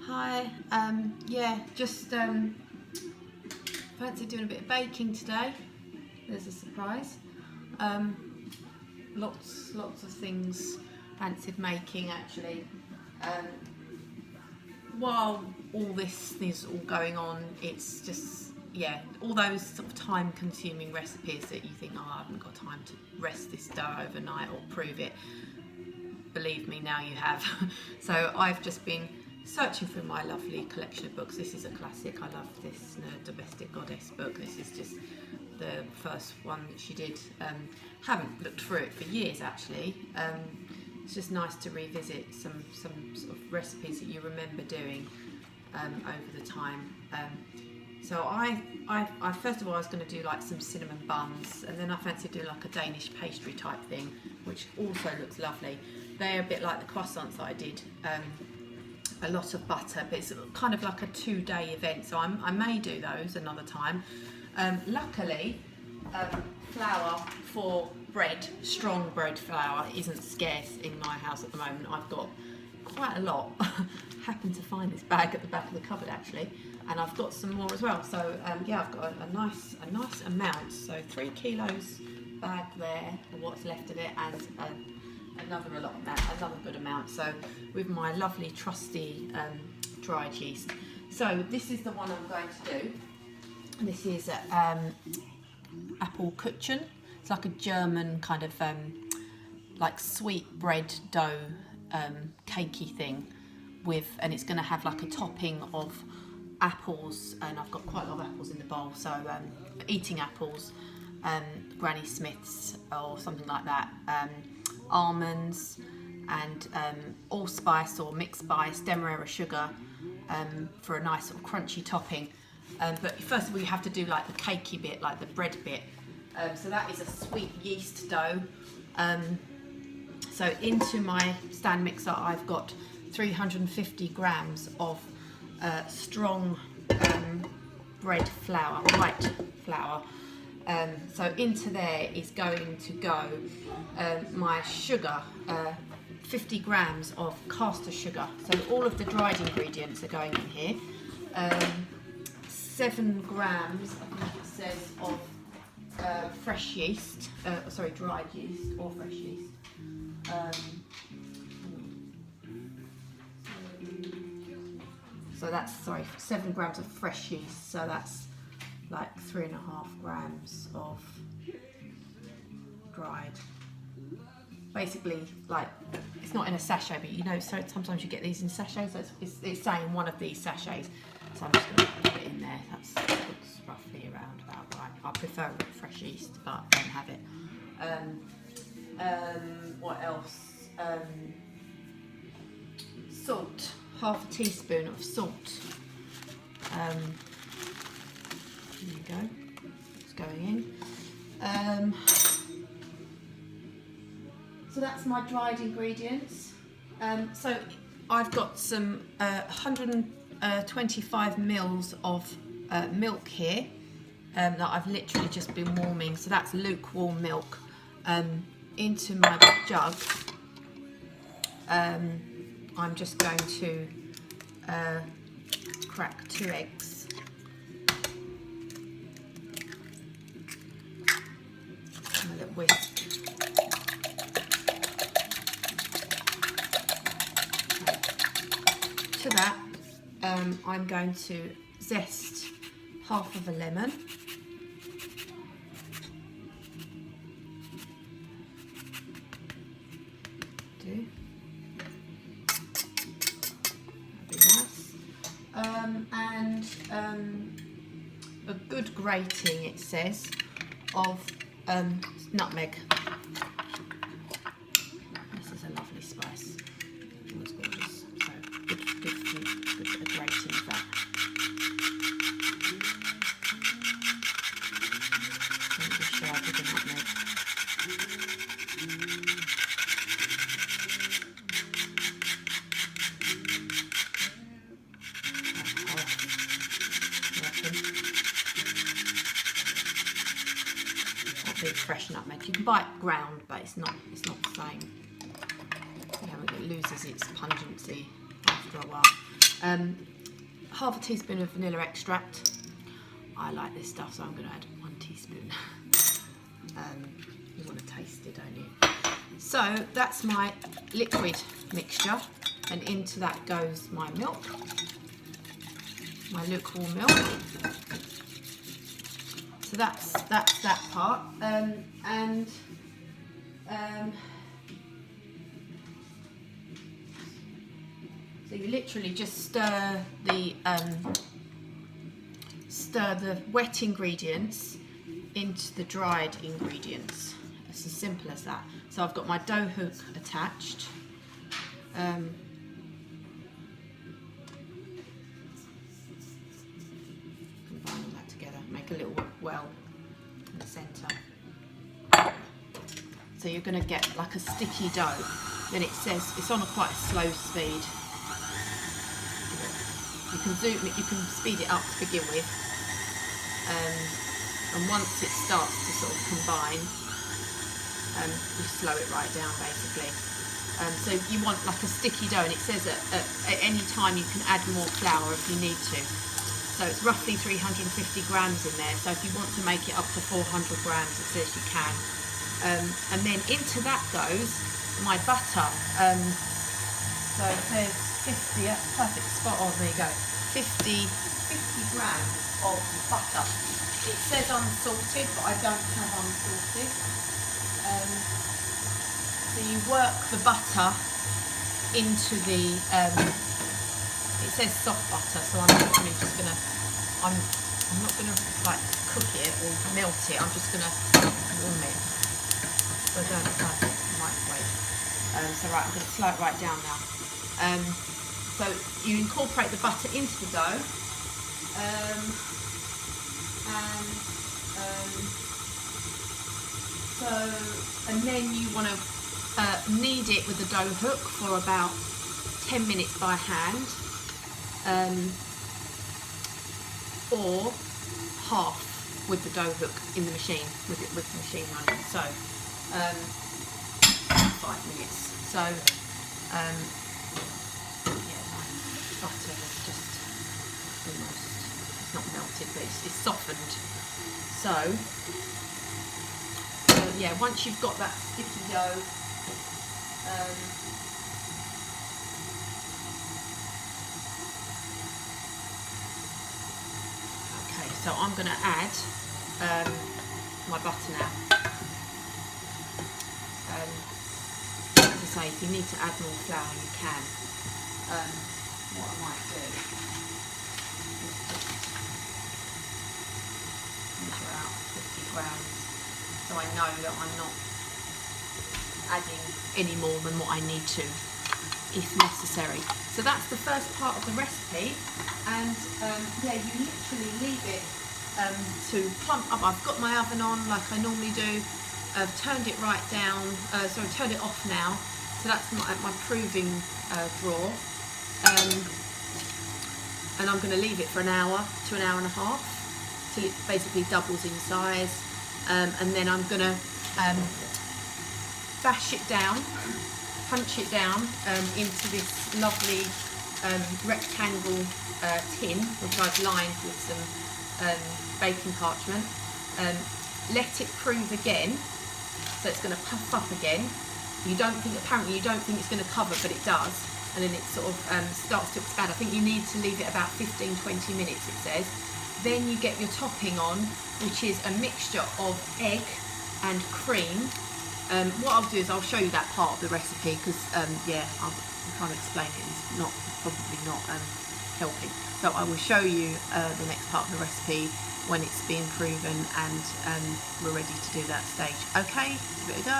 Hi, yeah, just fancy doing a bit of baking today. There's a surprise. Lots of things fancied making actually. While all this is all going on, it's just, yeah, all those sort of time-consuming recipes that you think, oh, I haven't got time to rest this dough overnight or prove it. Believe me, now you have. So I've just been searching through my lovely collection of books. This is a classic. I love this Domestic Goddess book. This is just the first one that she did. Haven't looked through it for years actually. It's just nice to revisit some sort of recipes that you remember doing over the time. So I first of all I was going to do like some cinnamon buns, and then I fancied doing like a Danish pastry type thing, which also looks lovely. They're a bit like the croissants that I did. A lot of butter, but it's kind of like a 2-day event, so I may do those another time. Luckily, flour for bread, strong bread flour, isn't scarce in my house at the moment. I've got quite a lot. Happened to find this bag at the back of the cupboard actually, and I've got some more as well. So yeah, I've got a nice amount. So 3 kilos bag there, or what's left of it, and another good amount. So with my lovely trusty dried yeast. So this is the one I'm going to do. This is apple Kuchen. It's like a German kind of like sweet bread dough cakey thing and it's going to have like a topping of apples, and I've got quite a lot of apples in the bowl, so eating apples, Granny Smiths or something like that, almonds, and allspice or mixed spice, demerara sugar, for a nice sort of crunchy topping. But first of all you have to do like the cakey bit, like the bread bit. So that is a sweet yeast dough. So into my stand mixer I've got 350 grams of strong bread flour, white flour. So into there is going to go my sugar, 50 grams of caster sugar. So all of the dried ingredients are going in here. 7 grams, I think it says, of fresh yeast, dried yeast or fresh yeast. So that's, 7 grams of fresh yeast, so that's like 3.5 grams of dried. Basically, like, it's not in a sachet, but you know, so sometimes you get these in sachets, so it's saying one of these sachets, so I'm just going to put it in there. That looks roughly around about right. I prefer fresh yeast, but I don't have it. What else? Salt, half a teaspoon of salt. There you go, it's going in. So that's my dried ingredients. So I've got some 125 mils of milk here that I've literally just been warming. So that's lukewarm milk into my jug. I'm just going to crack 2 eggs. And a little whisk. To that, I'm going to zest half of a lemon. And a good grating, it says, of nutmeg. This is a lovely spice. Oh, it's gorgeous. So good grating of that. Let me just show you the nutmeg. Fresh nutmeg. You can buy it ground, but it's not the same. It loses its pungency after a while. Half a teaspoon of vanilla extract. I like this stuff, so I'm going to add 1 teaspoon. You want to taste it, don't you? So that's my liquid mixture, and into that goes my milk, my lukewarm milk. So that's that part, so you literally just stir the wet ingredients into the dried ingredients. It's as simple as that. So I've got my dough hook attached. Combine all that together, make a little well in the centre. So you're going to get like a sticky dough. Then it says it's on quite a slow speed. You can zoom it, you can speed it up to begin with, and once it starts to sort of combine, you slow it right down basically. So you want like a sticky dough, and it says at any time you can add more flour if you need to. So it's roughly 350 grams in there, so if you want to make it up to 400 grams it says you can. And then into that goes my butter. So it says 50, that's perfect, spot on, there you go. 50 grams of butter. It says unsalted, but I don't have unsalted. So you work the butter into the, it says soft butter, so I'm literally just gonna, I'm not gonna like cook it or melt it, I'm just gonna warm it. So I don't have a microwave. So right, I'm gonna slow it right down now. So you incorporate the butter into the dough, and then you want to knead it with the dough hook for about 10 minutes by hand, or half with the dough hook in the machine, with the machine running. So 5 minutes. So butter is just almost, it's not melted, but it's softened. So yeah, once you've got that sticky dough, okay, so I'm going to add my butter now. As I say, if you need to add more flour, you can. What I might do is just measure out 50 grams, so I know that I'm not adding any more than what I need to, if necessary. So that's the first part of the recipe, and yeah, you literally leave it to plump up. I've got my oven on like I normally do. I've turned it right down, sorry, turned it off now. So that's my proving drawer. And I'm going to leave it for an hour to an hour and a half till it basically doubles in size, and then I'm going to bash it down, punch it down into this lovely rectangle tin which I've lined with some baking parchment. Let it prove again, so it's going to puff up again. Apparently you don't think it's going to cover, but it does. And then it sort of starts to expand. I think you need to leave it about 15-20 minutes, it says. Then you get your topping on, which is a mixture of egg and cream. What I'll do is I'll show you that part of the recipe, because yeah, I can't explain it, it's probably not helping. So I will show you the next part of the recipe when it's being proven and we're ready to do that stage. Okay, give it a go.